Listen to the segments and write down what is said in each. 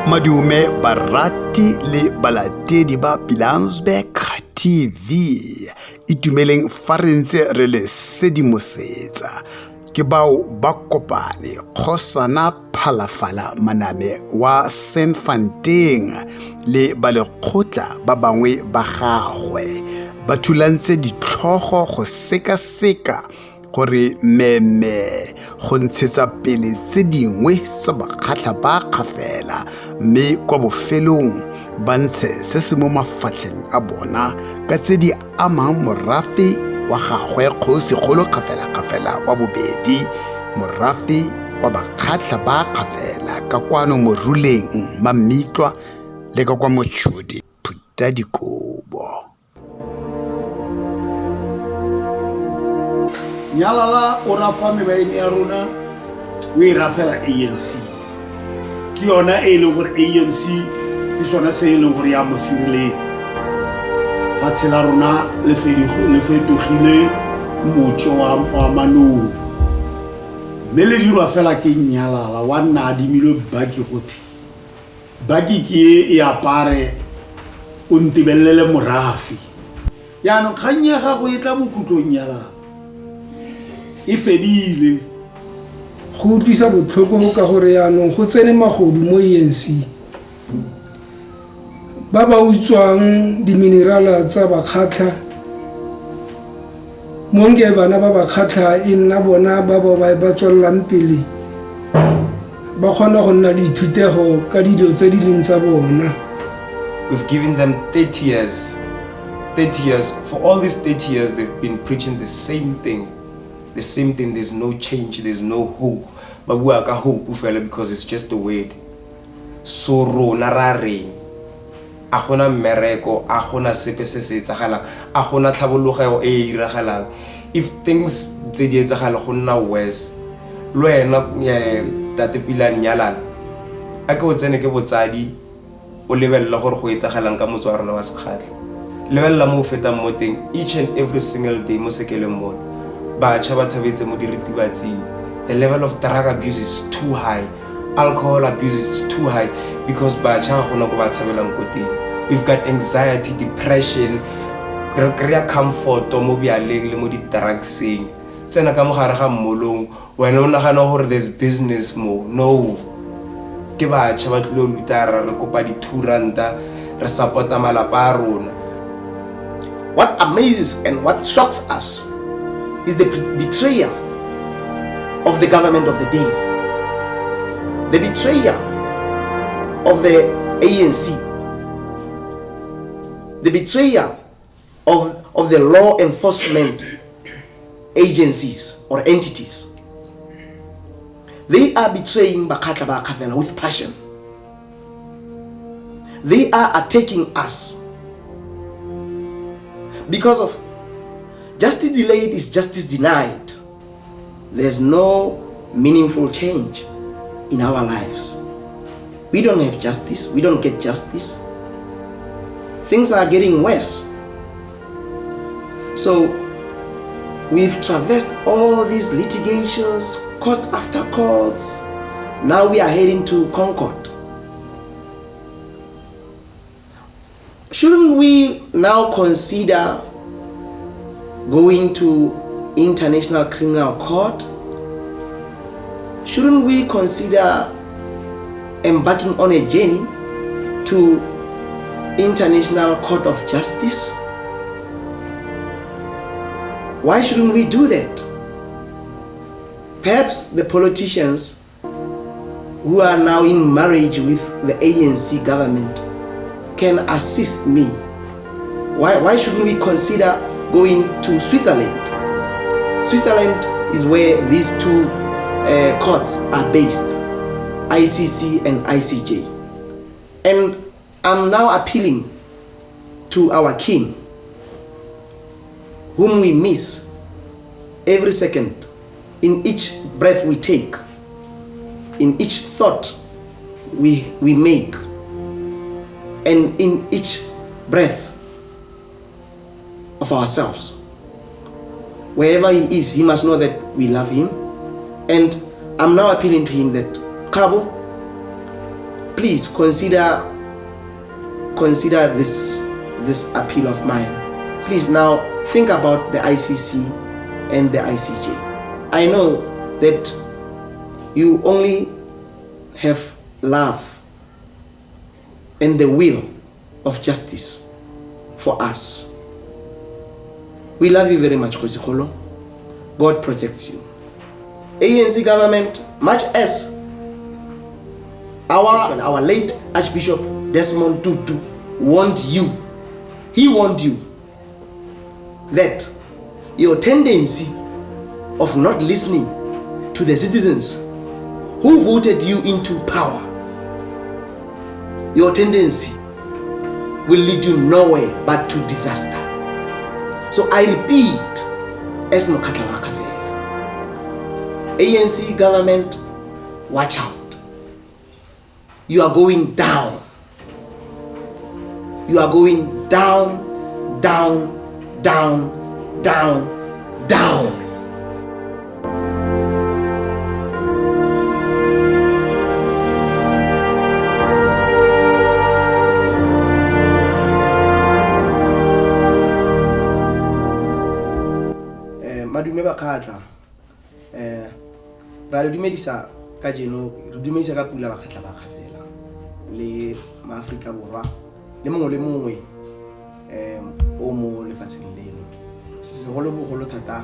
Madume barati le balatedi ba Pilanesberg TV itumeleng fa re ntse re le sedimosetsa ke bao ba kopane Kgosana Maname wa Senfanteng le ba lekgotla ba bangwe ba gagwe ba thulantse ditlhogo go seka-seka gore meme go ntshetsa pele tse dingwe tsa bakgatla ba Kgafela mme kwa bofelong ba ntshe se se mo mafatlheng a bona ka tse di amang morafe wa gagwe Kgosigolo Kgafela wa bobedi, morafe wa bakgatla ba Kgafela ka kwano moruleng Mamitlwa le ka kwa Motšhodi Phutha Dikobo. Nyalala o rafa mebaeng ya rona o e rafela ANC ke yona e leng gore ANC ke sona se e leng gore ya mo sireletsa fatshe la rona le fetogile motho wa manong mme le dirwa fela ke Nyalala wa nna adimilwe baki gote baki ke e apare o ntebelele morafi yaanong kgang ya gago e tla bokutlong Nyalala e fedile go utlwisa botlhoko ka gore yaanong go tsene magodu mo ANC ba ba utswang diminerala tsa bakgatla monge bana ba bakgatla e nna bona ba ba tswellang pele ba kgona go nna le dithutego ka dilo tse di leng tsa bona. We've given them 30 years. For all these 30 years they've been preaching the same thing. There's no change, there's no hope. But we are hope because it's just a word. Soro narare. Agona mereko, agona sepe se se tsagalang, agona tlhabologo e iragalang. If things tse di etsagala go nna worse, lo ena tate Pilane Nyalala. A ke o tsene ke botsadi o lebella gore go etsagalang ka motso wa rona wa sekgatla. Lebella mo fetang mo teng each and every single day mo sekeleng mo. The level of drug abuse is too high, alcohol abuse is too high because we've got anxiety, depression, career comfort, drugs. When there's business more, no. What amazes and what shocks us is the betrayal of the government of the day, the betrayal of the ANC, the betrayal of the law enforcement agencies or entities. They are betraying Bakgatla ba Kgafela with passion. They are attacking us because of justice delayed is justice denied. There's no meaningful change in our lives. We don't have justice. We don't get justice. Things are getting worse. So we've traversed all these litigations, courts after courts. Now we are heading to Concord. Shouldn't we now consider going to International Criminal Court? Shouldn't we consider embarking on a journey to International Court of Justice? Why shouldn't we do that? Perhaps the politicians who are now in marriage with the ANC government can assist me. Why shouldn't we consider going to Switzerland? Switzerland is where these two courts are based, ICC and ICJ. And I'm now appealing to our king, whom we miss every second, in each breath we take, in each thought we make, and in each breath of ourselves. Wherever he is, he must know that we love him. And I'm now appealing to him that, Kabo, please consider this appeal of mine. Please now think about the ICC and the ICJ. I know that you only have love and the will of justice for us. We love you very much, Kgosana. God protects you. ANC government, much as our late Archbishop Desmond Tutu warned you, he warned you that your tendency of not listening to the citizens who voted you into power, your tendency will lead you nowhere but to disaster. So I repeat, as Bakgatla wa Kgafela, ANC government, watch out. You are going down. You are going down, down, down, down, down. Madume Bakgatla, ra le dumedisa ka jeno, re dumedisa ka pula Bakgatla ba Kgafela le maAfrika Borwa le mongwe o mo lefatsheng leno. Se segolo bogolo thata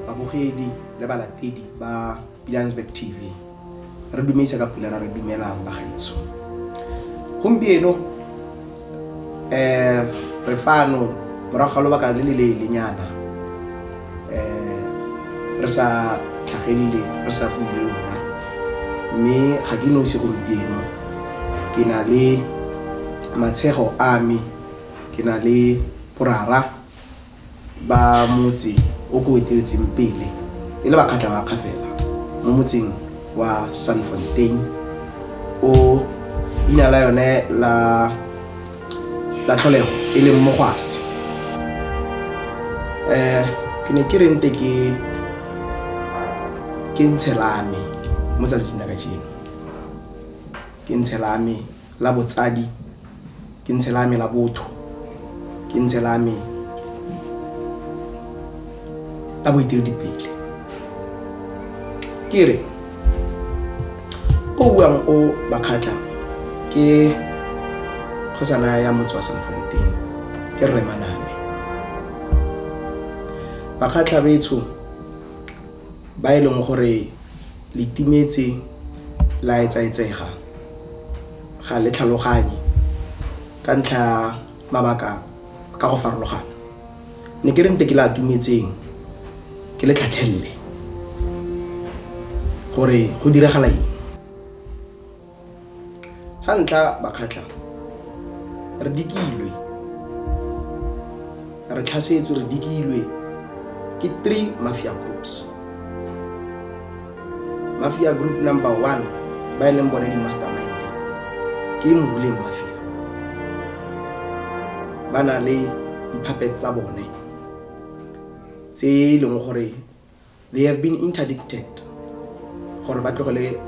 babogedi le balatedi ba Pilanesberg TV. Re dumedisa ka pula, ra re dumelang ba gaetso. Gompieno re fano morago ga lobaka le lenyana re sa tlhagelile, re sa buile lona, mme ga ke nosi gompieno. Ke na le matshego a me, ke na le borara ba motse o ko eteletseng pele e le Bakgatla wa Kgafela mo motseng wa Sanfontein o ina la yone la tlholego e leng Mogwasi. Ke ne ke rente ke ntshelame mo tsatsing la kajeno, ke ntshelame la botsadi, ke ntshelame la botho, ke ntshelame la boeteledipele. Ke re o buang o Bakgatla ke Kgosana ya motse wa Sanfontein, ke rre Maname. Bakgatla betso ba e leng gore le timetse la etsaetsega ga le tlhaloganye ka ntlha mabaka ka go farologana. Ne ke rente ke la tumetseng ke le tlhatlhelele gore go diragala eng. Sa ntlha Bakgatla re dikilwe, re tlhasetswe, re dikilwe ke 3 mafia groups. Mafia group number 1 ba eleng bone di mastermind ke Moruleng Mafia, ba na le di-puppets tsa bone tse leng gore they have been interdicted gore ba tlogele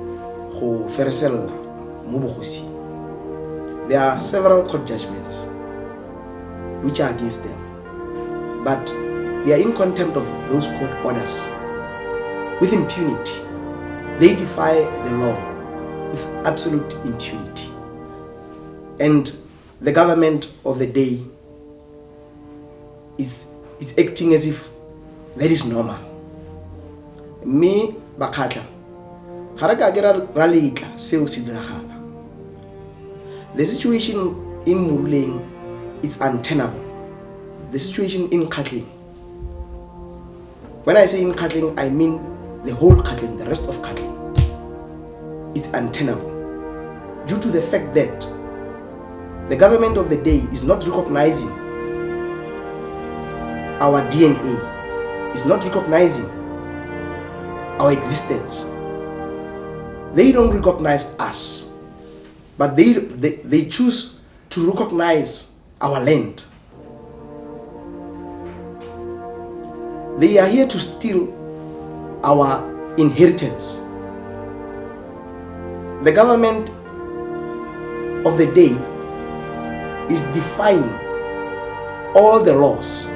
go feresella mo bogosi. There are several court judgments which are against them, but they are in contempt of those court orders with impunity. They defy the law with absolute impunity. And the government of the day is acting as if that is normal. Me Bakgatla ga re ka ke ra letla seo se diragala. The situation in Moruleng is untenable. The situation in Kgatleng, when I say in Kgatleng, I mean the whole Kgatleng, the rest of Kgatleng, is untenable due to the fact that the government of the day is not recognizing our DNA, is not recognizing our existence. They don't recognize us, but they choose to recognize our land. They are here to steal our inheritance. the government of the day is defying all the laws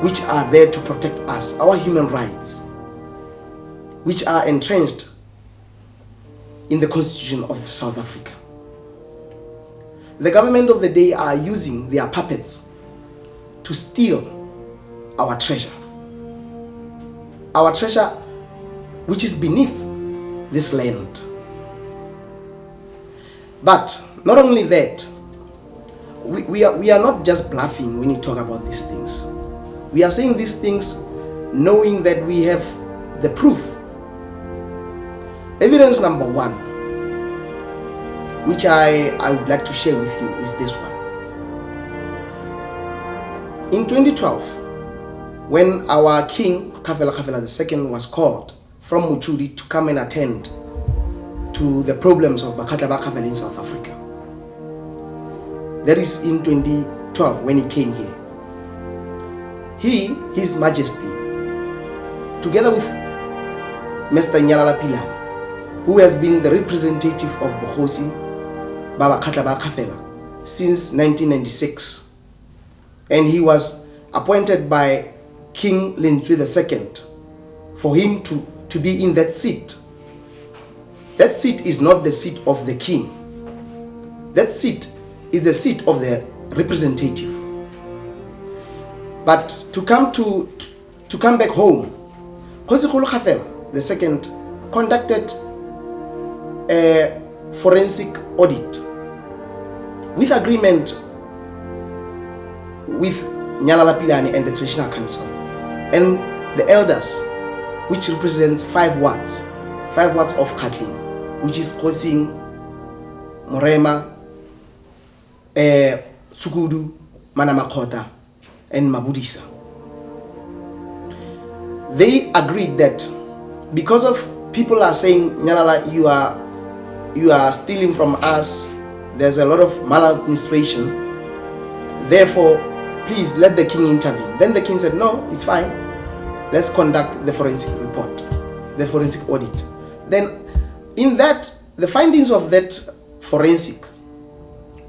which are there to protect us, our human rights, which are entrenched in the Constitution of South Africa. The government of the day are using their puppets to steal our treasure which is beneath this land. But not only that, we are not just bluffing when you talk about these things. We are saying these things knowing that we have the proof. Evidence number one, which I would like to share with you, is this one. In 2012, when our king, Kgafela II, was called from Muchudi to come and attend to the problems of Bakgatla in South Africa. That is in 2012 when he came here. His Majesty, together with Mr. Nyalala Pilane, who has been the representative of Bokhosi Kgafela since 1996, and he was appointed by King Lentwe II for him to be in that seat. That seat is not the seat of the king. That seat is the seat of the representative. But to come back home, Kgafela II conducted a forensic audit with agreement with Nyalala Pilane and the Traditional Council and the elders, which represents 5 wards of Gatlin, which is Kgosing, Morema, Tsukudu, Maname and Mabudisa. They agreed that because of people are saying, Nyalala, you are stealing from us, there's a lot of maladministration, therefore please let the king intervene. Then the king said, no, it's fine, let's conduct the forensic report, the forensic audit. Then in that, the findings of that forensic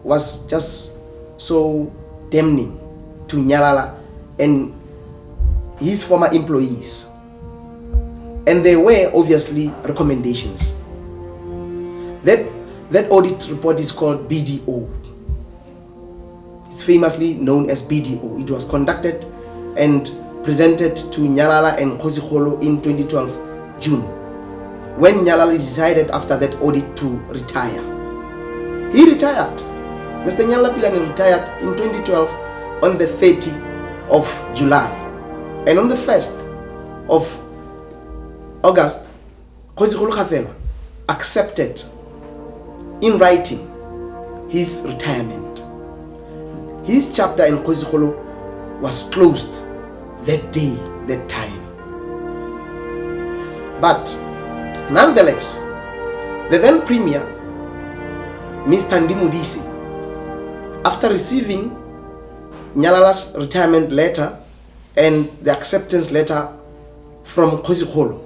was just so damning to Nyalala and his former employees. And there were obviously recommendations. That audit report is called BDO. It's famously known as BDO. It was conducted and presented to Nyalala and Kgosikholo in 2012 June, when Nyalala decided after that audit to retire. He retired. Mr. Nyalala Pilane retired in 2012 on the 30th of July. And on the 1st of August, Kgafela accepted in writing his retirement. His chapter in Kgosikholo was closed that day, that time. But nonetheless, the then Premier, Mr. Ndimudisi, after receiving Nyalala's retirement letter and the acceptance letter from Kgosikholo,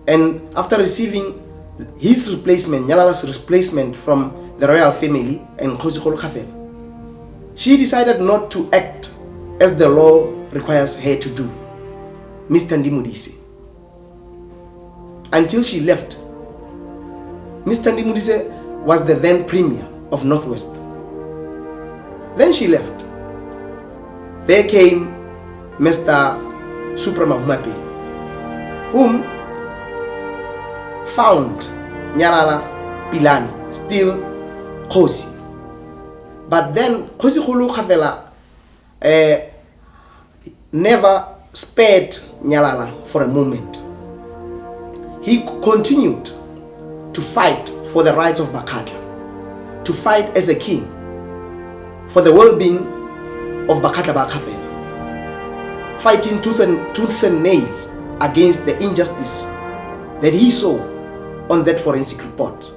and after receiving his replacement, Nyalala's replacement from the royal family and Kgafela, she decided not to act as the law requires her to do, Mr. Ndimudisi, until she left. Mr. Ndimudisi was the then Premier of Northwest. Then she left. There came Mr. Suprema Humape, whom found Nyalala Pilane still Kgosi. But then Kgafela never spared Nyalala for a moment. He continued to fight for the rights of Bakgatla, to fight as a king for the well-being of Kgafela, fighting tooth and nail against the injustice that he saw on that forensic report.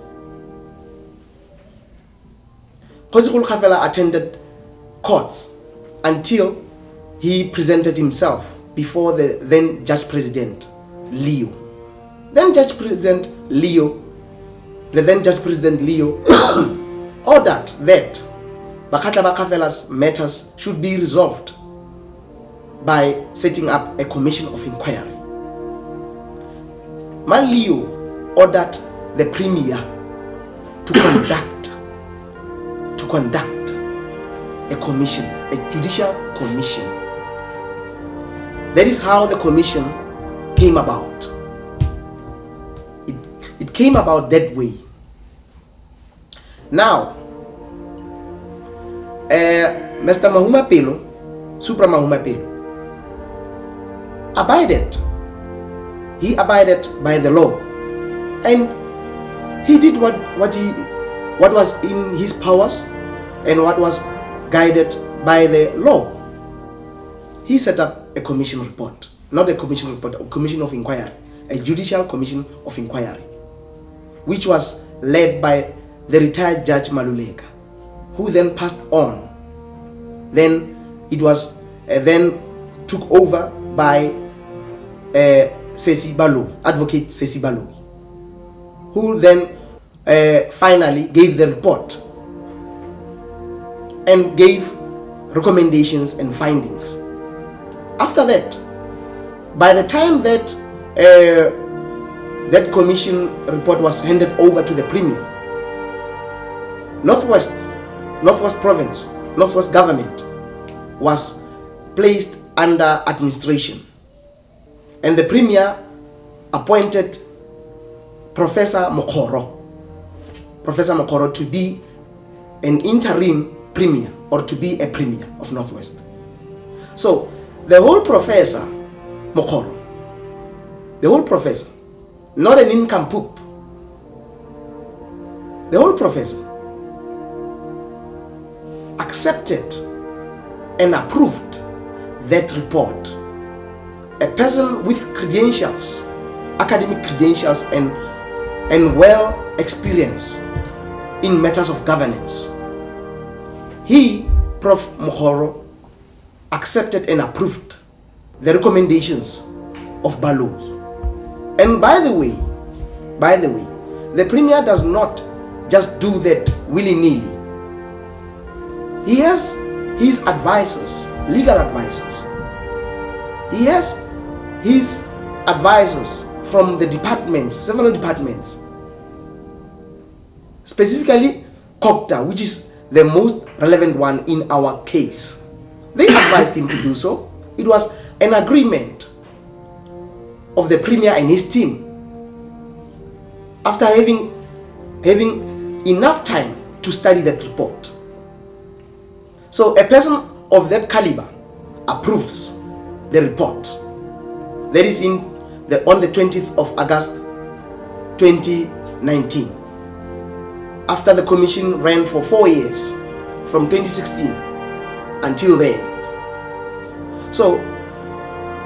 Kgafela attended courts until he presented himself before the then Judge President Leo. Then Judge President Leo the then Judge President Leo, ordered that Bakgatla matters should be resolved by setting up a commission of inquiry. Leo ordered the Premier to conduct a commission, a judicial commission. That is how the commission came about. It came about that way. Now, Mr. Mahuma Pelo, Supra Mahuma Pelo, abided by the law, and he did what was in his powers and what was guided by the law. He set up a commission report, not a commission report, a commission of inquiry, a judicial commission of inquiry, which was led by the retired Judge Maluleka, who then passed on. Then it was then took over by Sesi Baloyi, Advocate Sesi Baloyi, who then finally gave the report and gave recommendations and findings. After that, by the time that that commission report was handed over to the Premier, Northwest Province, Northwest government was placed under administration, and the Premier appointed Professor Mokoro to be an interim Premier, or to be a Premier of Northwest. So the whole Professor Mokoro, the whole professor, not an nincompoop, the whole professor accepted and approved that report. A person with credentials, academic credentials, and well experience in matters of governance. He, Prof. Mokoro, accepted and approved the recommendations of Baloyi. And by the way, the Premier does not just do that willy-nilly. He has his advisors, legal advisors. He has his advisors from the departments, several departments. Specifically, COPTA, which is the most relevant one in our case. They advised him to do so. It was an agreement of the Premier and his team. After having enough time to study that report. So a person of that caliber approves the report. That is on the 20th of August 2019. After the commission ran for 4 years, from 2016 until then. So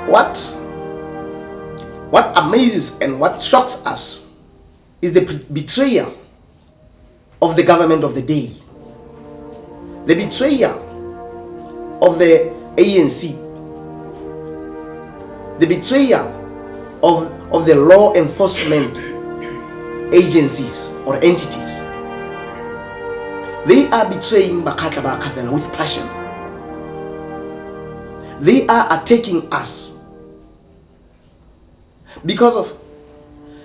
what amazes and what shocks us is the betrayal of the government of the day, the betrayal of the ANC, the betrayal of the law enforcement agencies or entities. They are betraying Bakgatla with passion. They are attacking us because of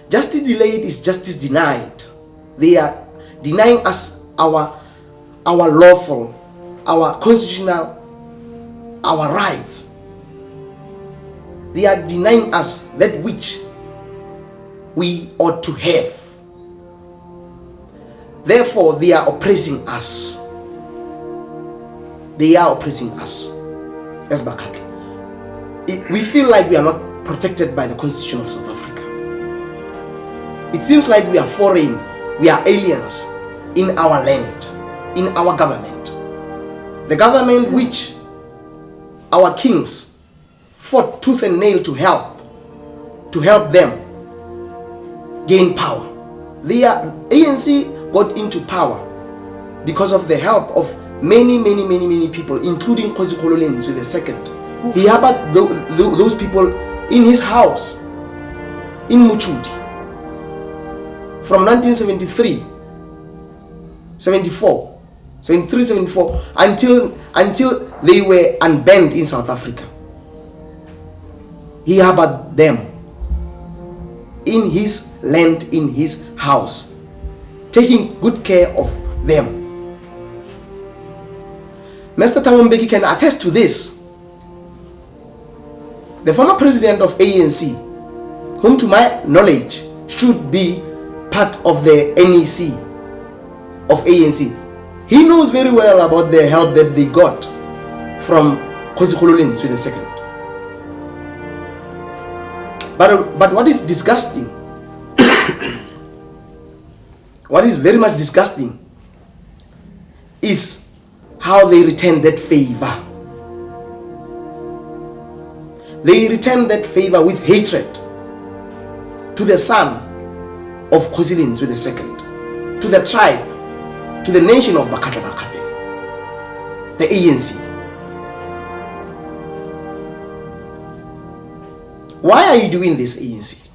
justice delayed is justice denied. They are denying us our lawful, our constitutional, our rights. They are denying us that which we ought to have. Therefore, they are oppressing us. They are oppressing us as Bakgatla. We feel like we are not protected by the Constitution of South Africa. It seems like we are foreign, we are aliens in our land, in our government. The government which our kings fought tooth and nail to help them gain power. The ANC got into power because of the help of many people, including Kgosana II. He harbored those people in his house in Muchudi. from 1973, 74, 73, 74, until they were unbanned in South Africa. He harbored them in his land, in his house, taking good care of them. Mr. Thabo Mbeki can attest to this. The former president of ANC, whom to my knowledge should be part of the NEC of ANC, he knows very well about the help that they got from Kgosana to the second. But what is disgusting, what is very much disgusting, is how they return that favor. They return that favor with hatred to the son of Kgosana to the second, to the tribe, to the nation of Bakgatla, the ANC. Why are you doing this, ANC?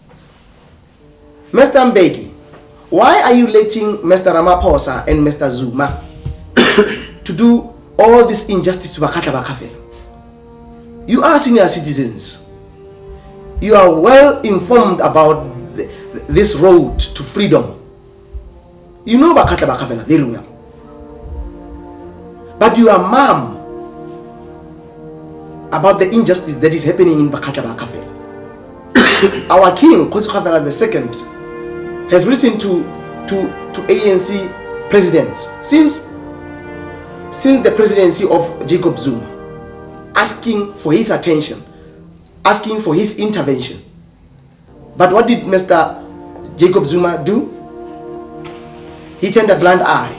Mr. Mbeki, why are you letting Mr. Ramaphosa and Mr. Zuma to do all this injustice to Bakgatla? You are senior citizens. You are well informed about this road to freedom. You know Bakgatla very well. But you are mum about the injustice that is happening in Bakgatla. Our king, Kgafela II, has written to ANC presidents since the presidency of Jacob Zuma, asking for his attention, asking for his intervention. But what did Mr. Jacob Zuma do? He turned a blind eye.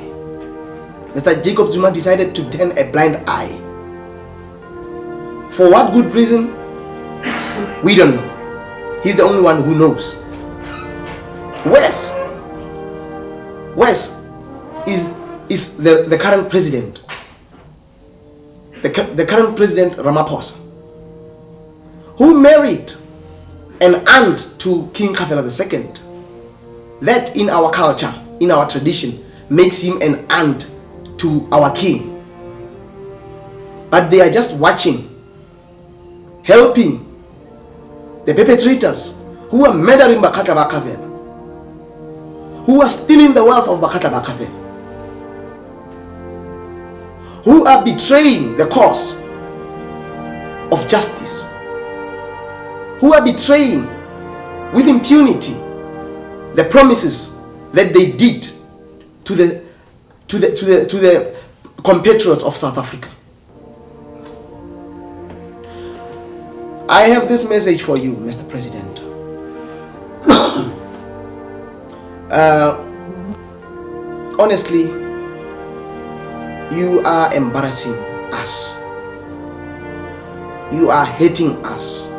Mr. Jacob Zuma decided to turn a blind eye. For what good reason? We don't know. He's the only one who knows. Wes is the current president. The current president Ramaphosa, who married an aunt to King Kgafela II. That in our culture, in our tradition, makes him an aunt to our king. But they are just watching, helping the perpetrators who are murdering Bakgatla, who are stealing the wealth of Bakgatla, who are betraying the cause of justice, who are betraying with impunity the promises that they did to the compatriots of South Africa. I have this message for you, Mr. President. Honestly, you are embarrassing us. You are hating us.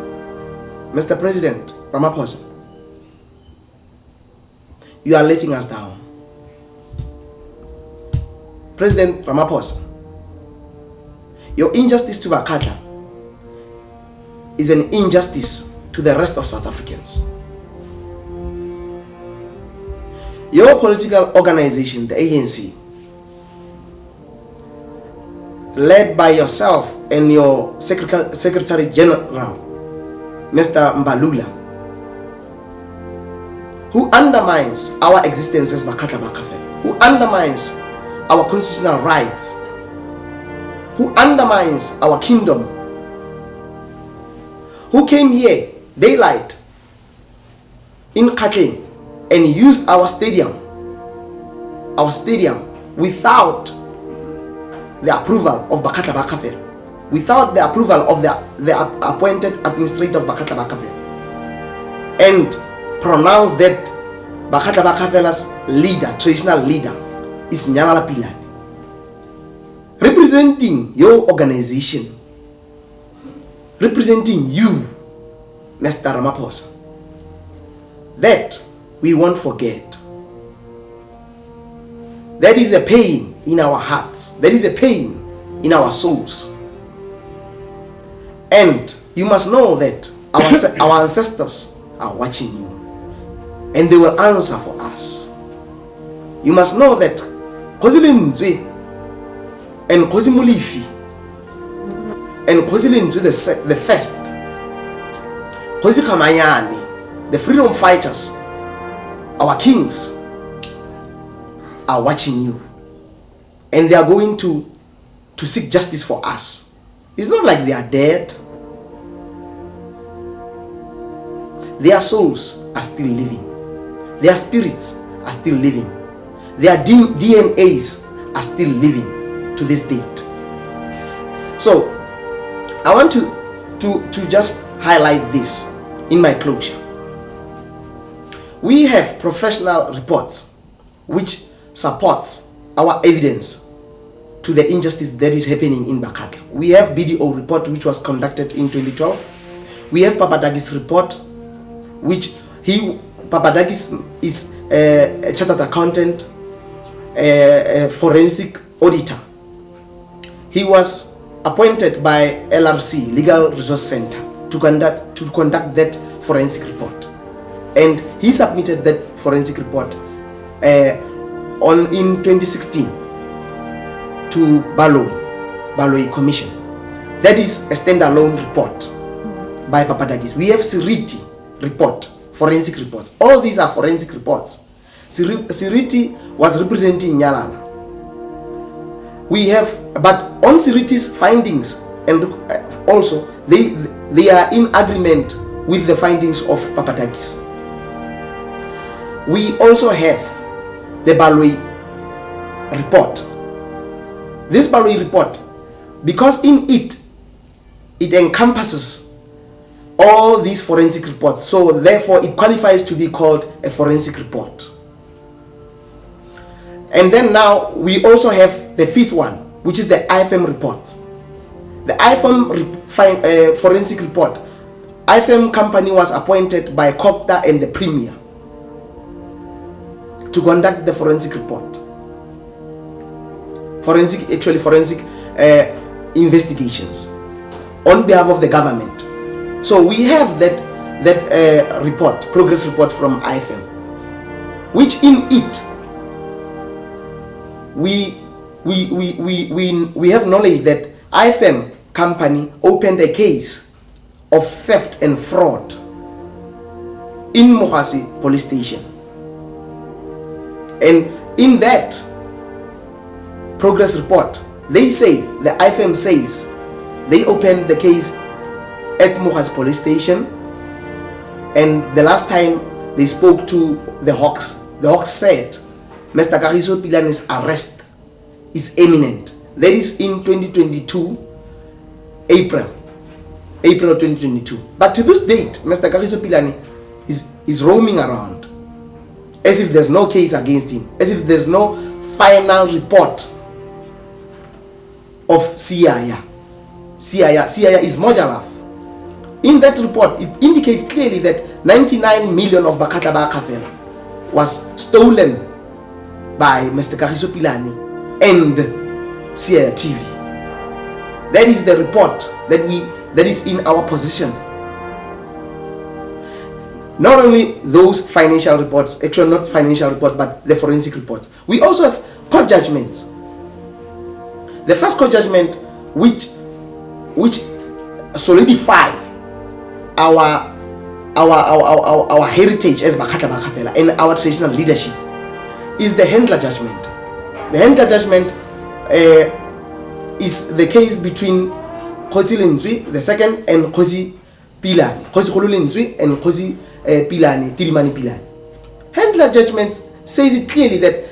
Mr. President Ramaphosa, you are letting us down. President Ramaphosa, your injustice to Bakgatla is an injustice to the rest of South Africans. Your political organization, the ANC, led by yourself and your Secretary General, Mr. Mbalula, who undermines our existence as Bakgatla, who undermines our constitutional rights, who undermines our kingdom, who came here daylight in Gauteng and used our stadium without the approval of Bakgatla, without the approval of the appointed administrator of Bakgatla, and pronounced that Bakgatla'S leader, traditional leader, is Nyana Pilane, representing your organization, representing you, Mr. Ramaphosa. That we won't forget. That is a pain in our hearts. That is a pain in our souls. And you must know that our ancestors are watching you, and they will answer for us. You must know that Kgosi Lentswe and Kgosi Molefi and Kgosi Lentswe the first, Kgosi Khamanyane, the freedom fighters, our kings, are watching you, and they are going to seek justice for us. It's not like they are dead. Their souls are still living. Their spirits are still living. Their DNAs are still living to this date. So I want to just highlight this in my closure. We have professional reports which supports our evidence to the injustice that is happening in Bakgatla. We have BDO report which was conducted in 2012. We have Papadagi's report, which Papadakis is a chartered accountant, a forensic auditor. He was appointed by LRC, Legal Resource Center, to conduct that forensic report, and he submitted that forensic report in 2016 to Baloyi Commission. That is a standalone report by Papadakis. We have Siriti report, forensic reports. All these are forensic reports. Siriti was representing Nyalala. We have, but on Siriti's findings, and also they are in agreement with the findings of Papadakis. We also have the Baloyi report. This Baloyi report, because in it encompasses all these forensic reports, so therefore it qualifies to be called a forensic report. And then now we also have the fifth one, which is the IFM report. The IFM forensic report. IFM company was appointed by Copta and the Premier to conduct the forensic report. Forensic investigations on behalf of the government. So we have that report, progress report from IFM, which in it we have knowledge that IFM company opened a case of theft and fraud in Mohasi police station, and in that progress report they say, the IFM says, they opened the case at Mohasi police station, and the last time they spoke to the Hawks said Mr. Kagiso Pilane's arrest is imminent. That is in 2022, April 2022. But to this date, Mr. Kagiso Pilane is roaming around as if there's no case against him, as if there's no final report of CIA. CIA is Mojalaf. In that report, it indicates clearly that 99 million of Bakgatla was stolen by Mr. Kagiso Pilane and CIA TV. That is the report that is in our possession. Not only those financial reports, actually not financial reports, but the forensic reports. We also have court judgments. The first court judgment which solidify our heritage as Bakgatla and our traditional leadership is the Handler judgment. The Handler judgment is the case between Kgosi Lentswe the second and Kgosi Pilane, Kgosi Lentswe and Kgosi Pilane, Tirimani Pilane. Handler judgment says it clearly that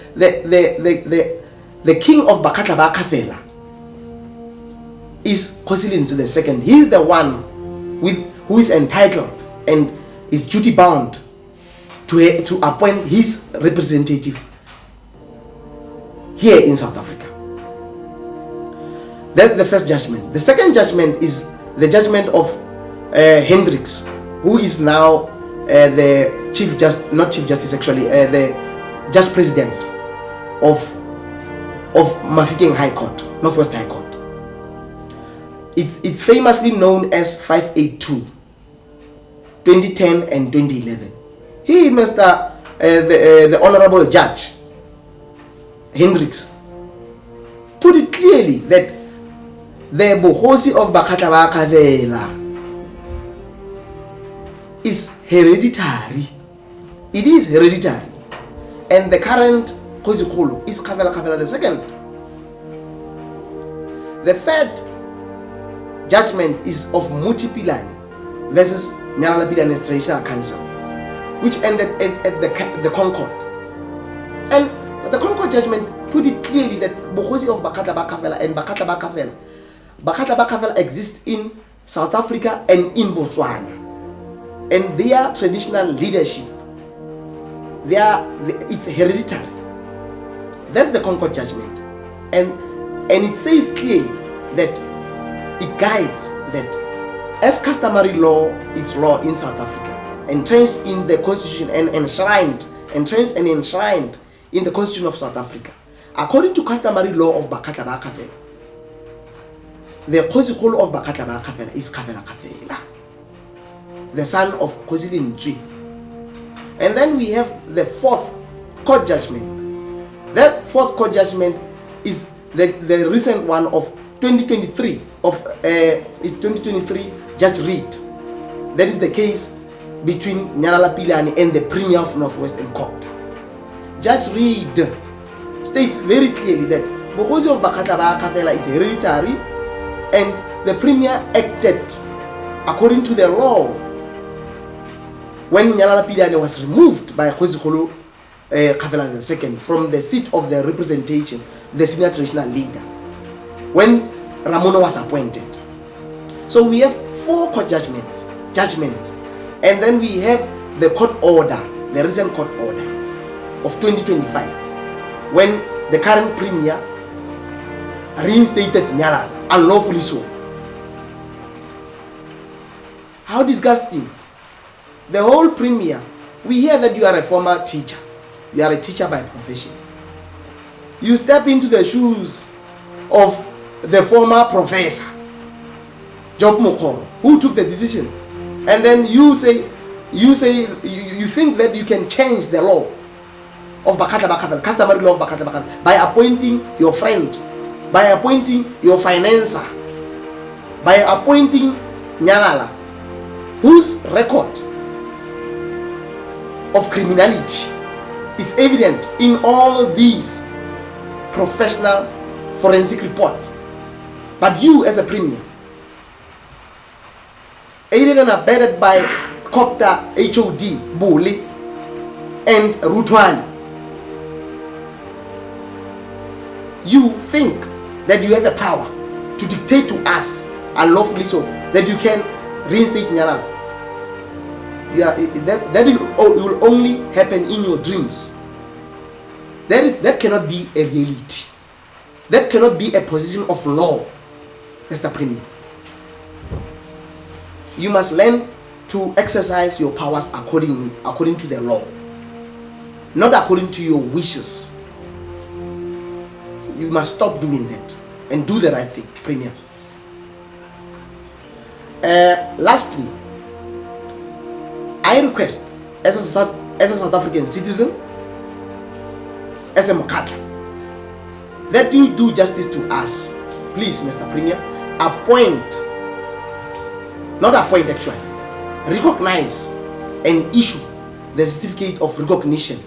the king of Bakgatla is Kgosi Lentswe the second. He is the one who is entitled and is duty bound to appoint his representative here in South Africa. That's the first judgment. The second judgment is the judgment of Hendricks, who is now the judge president of Mafikeng High Court, Northwest High Court. It's famously known as 582, 2010 and 2011. He, the honorable judge, Hendricks put it clearly that the Bohosi of Bakgatla Kgafela is hereditary. It is hereditary. And the current Kgosikholo is Kgafela II. The third judgment is of Muti Pilane versus Nyalala Pilanes Traditional Council, which ended at the Concord. And the Concord judgment put it clearly that Bohosi of Bakgatla Kgafela and Bakgatla Kgafela exist in South Africa and in Botswana. And their traditional leadership, it's hereditary. That's the Concord judgment. And it says clearly that it guides that as customary law is law in South Africa, entrenched in the constitution and enshrined in the constitution of South Africa, according to customary law of Bakgatla Kgafela, the Kgosikholo of Bakgatla Kgafela is Kgafela, the son of Kgosilintswi. And then we have the fourth court judgment. That fourth court judgment is the recent one of 2023 is 2023 Judge Reed. That is the case between Nyalala Pilane and the Premier of Northwestern Court. Judge Reed states very clearly that Bohosi of Bakgatla Kgafela is hereditary and the Premier acted according to the law when Nyalala Pilane was removed by Kgosikholo Kgafela II from the seat of the representation, the senior traditional leader, when Ramono was appointed. So we have 4 court judgments, and then we have the court order, the recent court order of 2025, when the current Premier reinstated Nyalala, unlawfully so. How disgusting. The whole Premier, we hear that you are a former teacher. You are a teacher by profession. You step into the shoes of the former professor, Job Mokoro, who took the decision. And then you think that you can change the law of Bakgatla Kgafela, customary law of Bakgatla Kgafela, by appointing your friend, by appointing your financer, by appointing Nyalala, whose record of criminality is evident in all these professional forensic reports. But you as a Premier, aided and abetted by Copter HOD, Bole, and Rutwani, you think that you have the power to dictate to us, unlawfully so, that you can reinstate Nyalala. That will only happen in your dreams. That cannot be a reality. That cannot be a position of law, Mr. Premier. You must learn to exercise your powers according to the law, not according to your wishes. You must stop doing that and do the right thing, Premier. Lastly, I request, as a South African citizen, as a Bakgatla, that you do justice to us. Please, Mr. Premier, recognize and issue the certificate of recognition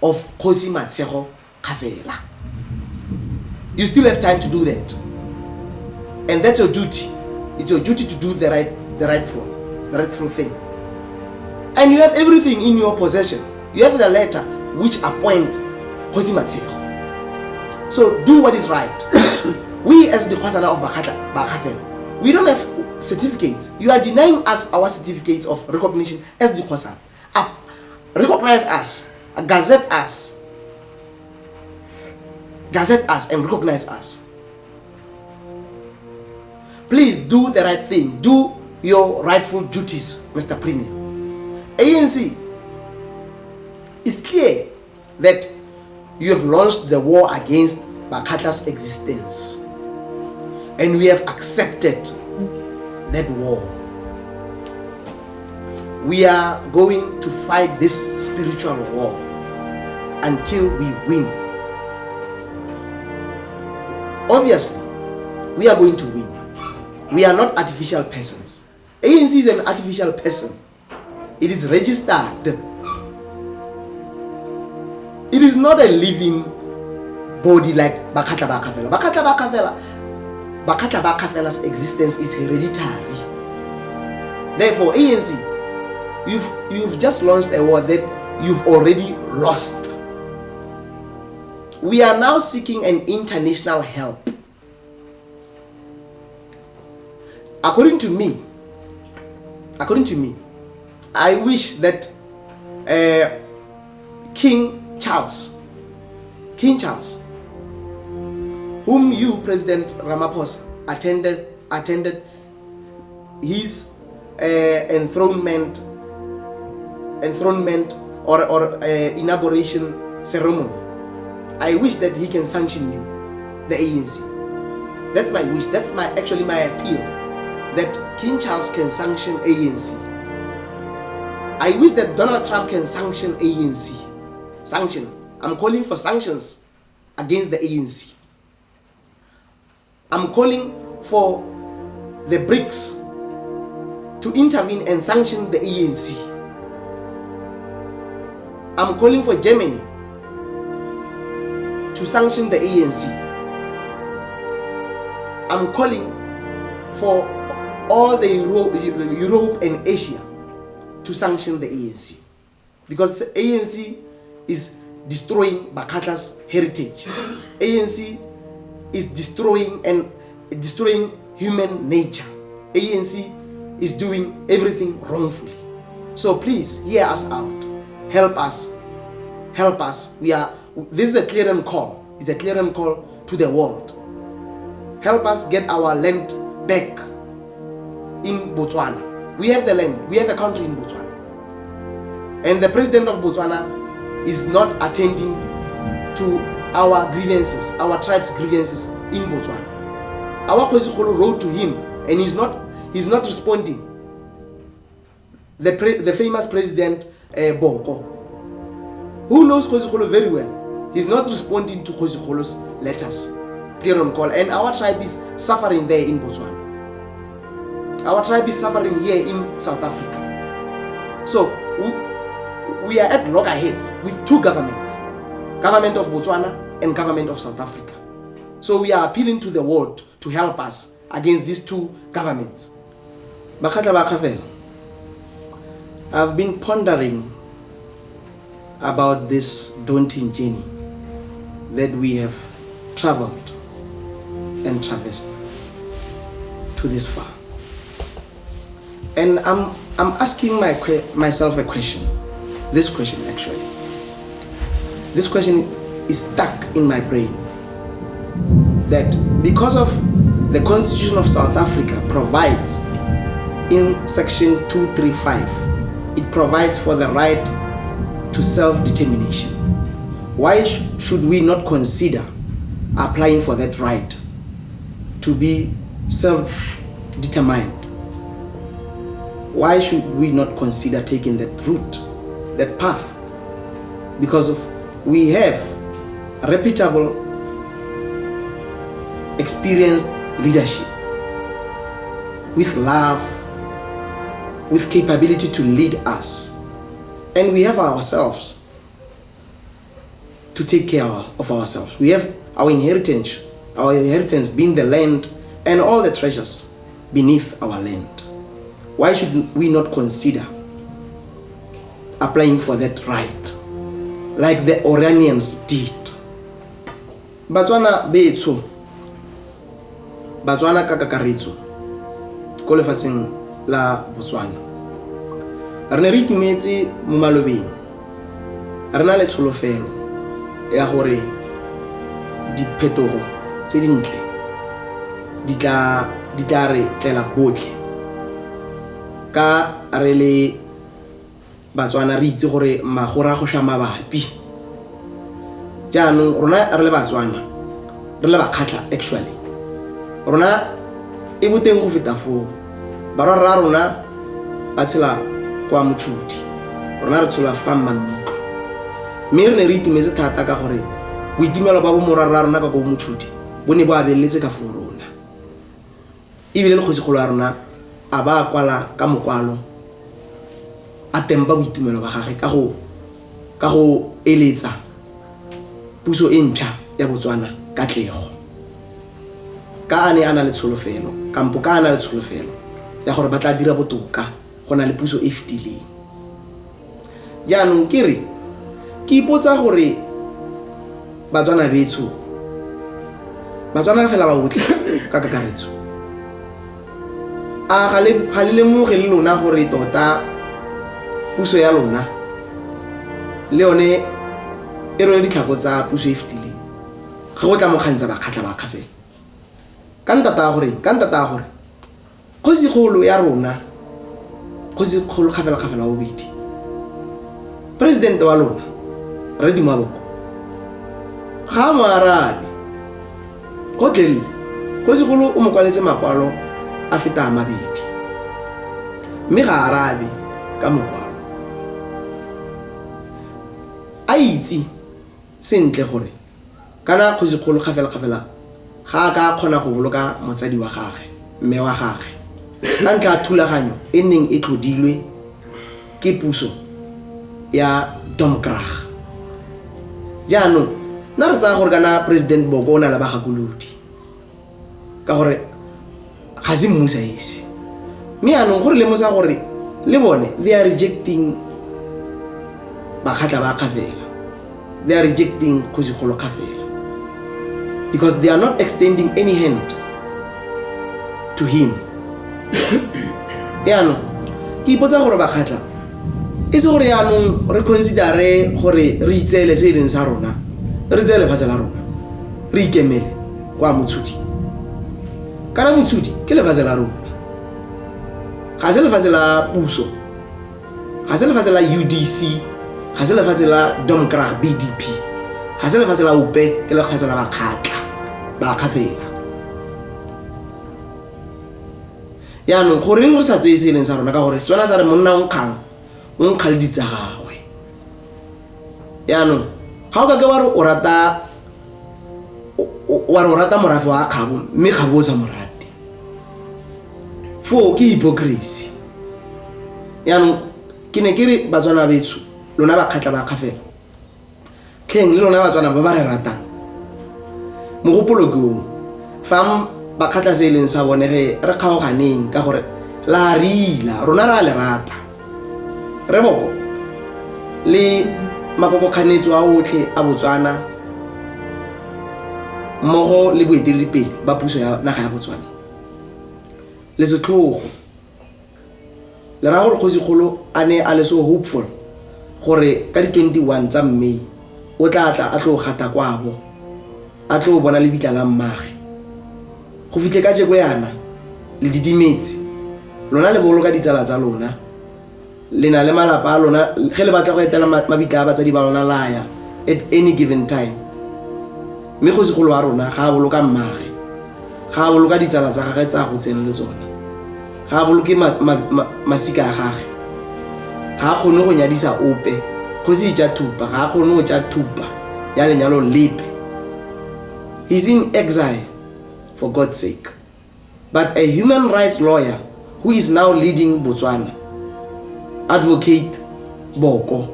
of Kgosi Matshego Kgafela. You still have time to do that, and that's your duty. It's your duty to do the rightful thing. And you have everything in your possession. You have the letter which appoints Kgosi Matshego. So do what is right. We as the Kgosana of Bakgatla, we don't have certificates. You are denying us our certificates of recognition as the Kgosana. Recognize us, gazette us and recognize us. Please do the right thing. Do your rightful duties, Mr. Premier. ANC, it's clear that you have launched the war against Bakgatla's existence, and we have accepted that war. We are going to fight this spiritual war until we win. obviously, we are going to win. We are not artificial persons. ANC is an artificial person. It is registered. It is not a living body like Bakgatla Kgafela. Bakgatla Kgafela's existence is hereditary. Therefore, ANC, you've just launched a war that you've already lost. We are now seeking an international help. According to me, I wish that King Charles, whom you, President Ramaphosa, attended his enthronement or inauguration ceremony. I wish that he can sanction you, the ANC. That's my wish. That's my appeal, that King Charles can sanction ANC. I wish that Donald Trump can sanction ANC. Sanction. I'm calling for sanctions against the ANC. I'm calling for the BRICS to intervene and sanction the ANC. I'm calling for Germany to sanction the ANC. I'm calling for all the Europe and Asia to sanction the ANC, because the ANC is destroying Bakgatla's heritage. ANC is destroying human nature. ANC is doing everything wrongfully. So please hear us out. Help us. This is a clearing call. It's a clearing call to the world. Help us get our land back in Botswana. We have the land. We have a country in Botswana. And the president of Botswana is not attending to our grievances, our tribe's grievances in Botswana. Our Kgosana wrote to him and he's not responding. The famous president Bonko, who knows Kgosana very well, he's not responding to Kgosana's letters. Clear on call. And our tribe is suffering there in Botswana. Our tribe is suffering here in South Africa. So we are at loggerheads with two governments, government of Botswana and government of South Africa. So we are appealing to the world to help us against these two governments. Bakgatla Kgafela, I've been pondering about this daunting journey that we have traveled and traversed to this far. And I'm asking myself a question. This question is stuck in my brain. That because of the Constitution of South Africa provides in section 235, it provides for the right to self-determination. Why should we not consider applying for that right to be self-determined? Why should we not consider taking that route, that path? Because we have reputable, experienced leadership with love, with capability to lead us, and we have ourselves to take care of ourselves. We have our inheritance being the land and all the treasures beneath our land. Why should we not consider applying for that right, like the Oranians did? Batswana beetso, Batswana ka kakaretso ko lefatsheng la Botswana, re ne re itumetse mo malobeng, re na le tsholofelo ya gore diphetogo tse dintle di tla re tlela botlhe ka re le Batswana re itse gore magora go sha mabapi. Jaanong rona re le Batswana, re le Bakgatla actually, rona e boteng go feta foo. Barwa ra rona ba tshela kwa Motšhudi, rona re tshola fa Mmamiko. Mme re ne re itumetse thata ka gore boitumelo ba bo morara rona ka go Motšhudi bo ne bo abeletse ka for rona ebile le kgosigolo ya rona a ba kwala ka mokwalo a tempa boitumelo ba gagwe ka go eletsa puso e ntšha ya Botswana Katlego ka ane ana le tsholofelo kampo ka ana le tsholofelo ya gore ba tla dira botoka go na le puso e fetileng jaanong ke ipotsa gore Batswana betso Batswana fela ba botle ka kakaretso a ga le lemoge le lona gore tota puso ya lona le yone e rwele ditlhako tsa puso e fetileng ga go tla mo kgantsa Bakgatla ba Kgafela ka ntata gore kgosigolo ya rona kgosigolo Kgafela wa bobedi president wa lona Ready Maboko ga mo arabe go tlelle kgosigolo o mo kwaletse makwalo a feta a mabedi mme ga arabe ka mokwalo a itse sentle gore kana kgosigolo Kgafela ga ka kgona go boloka motsadi wa gagwe mme wa gagwe ka ntlha thulaganyo e neng e tlhodilwe ke puso ya Domkrag jaanong nna re tsaya gore kana president Boko o na le bagakolodi ka gore ga se mmusa ese mme yaanong gore le mosa gore le bone they are rejecting Bakgatla ba Kgafela they are rejecting kgosigolo Kgafela because they are not extending any hand to him yaanong ke ipotsa gore Bakgatla e se gore yaanong re considere gore re itseele se e leng sa rona re tseye lefatshe la rona re ikemele kwa motshodi kana motshodi ke lefatshe la rona ga se lefatshe la puso ga se lefatshe la UDC ga se lefatshe la Domkrag BDP ga se lefatshe la upe ke lefatshe la Bakgatla ba Kgafela yaanong goreng re sa tseye se e leng sa rona ka gore Setswana sa re monna o nkgaleditse gagwe yaanong ga o ka ke wa re o rata morafe wa kgabo mme kgabo o sa morate fo ke hypocrisy yaanong ke ne ke re Batswana betso lona Bakgatla ba Kgafela tlheng le lona Batswana ba ba re ratang mogopolo ke o fa Bakgatla se e leng sa bone ge re kgaoganeng ka gore la rila rona ra le rata re boko le makokokganetso a otlhe a Botswana mmogo le boeteledipele ba puso ya naga ya Botswana le setlhogo le ra gore kgosigolo a ne a le so hopeful gore ka di 21 tsa May o tla a tlo gata kwabo a tlo bona le bitla la mmage go fitle ka jeko yana le didimetse lona le boloka ditsala tsa lona le na le malapa a lona ge le batla go etela mabitla a batsadi ba lona laya at any given time mme kgosigolo wa rona ga a boloka mmage ga a boloka ditsala tsa gagwe tsa go tsena le tsona ga a boloke masika a gagwe ga a kgone go nyadisa ope go se ja thupa ga a kgone go ja thupa ya lenyalo lepe he's in exile for God's sake but a human rights lawyer who is now leading Botswana Advocate Boko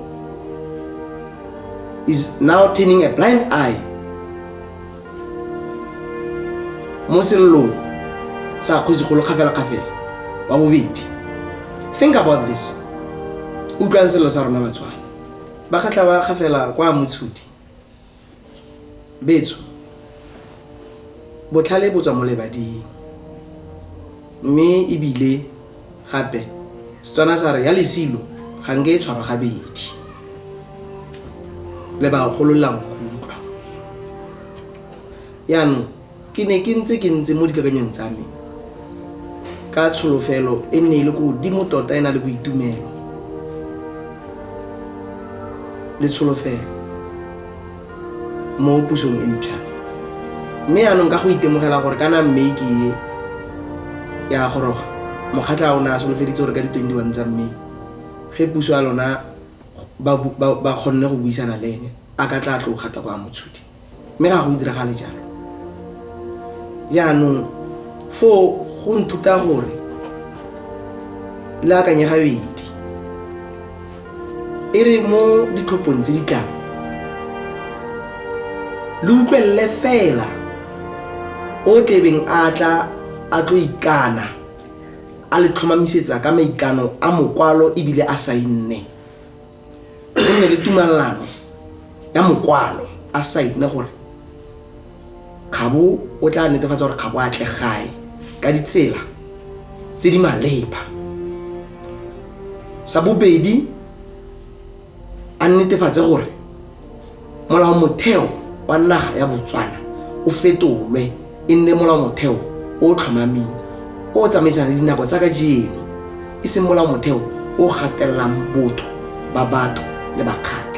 is now turning a blind eye mo sellong sa kgosigolo Kgafela wa bobedi think about this utlwa selo sa rona Batswana Bakgatla ba Kgafela kwa motshodi betso botlhale botswa mo lebading mme ebile gape Setswana sa re ya lesilo ga nke e tshwara gabedi le ba gololang utlwa yaanong ke ne ke ntse mo dikakanyong tsa me ka tsholofelo e nne ile go dimo tota ena le boitumelo le tsholofelo mo pusong e ntšha mme yaanong ka go itemogela gore kana May ke ya goroga Mokgatla o na solofeditse gore ka di 21 tsa May ge puso ya lona ba kgonne go buisana le ene a ka tla tlo gata kwa motshodi mme ga go diragale jalo yaanong for go nthuta gore le akanye gabedi e re mo ditlhophong tse di tlang le utlwelele fela o tlebeng a tla a tlo ikana a le tlhomamisetsa ka maikano a mokwalo ebile a sainne go nne le tumalano ya mokwalo a sainne gore Kgabo o tla netefatsa gore Kgabo a tle gae ka ditsela tse di maleba. Sa bobedi a netefatse gore molao motheo wa naga ya Botswana o fetolwe e nne molao motheo o tlhomameng o tsamaisana le dinako tsa kajeno e seng molao motheo o gatellang botho ba batho le bakgatla.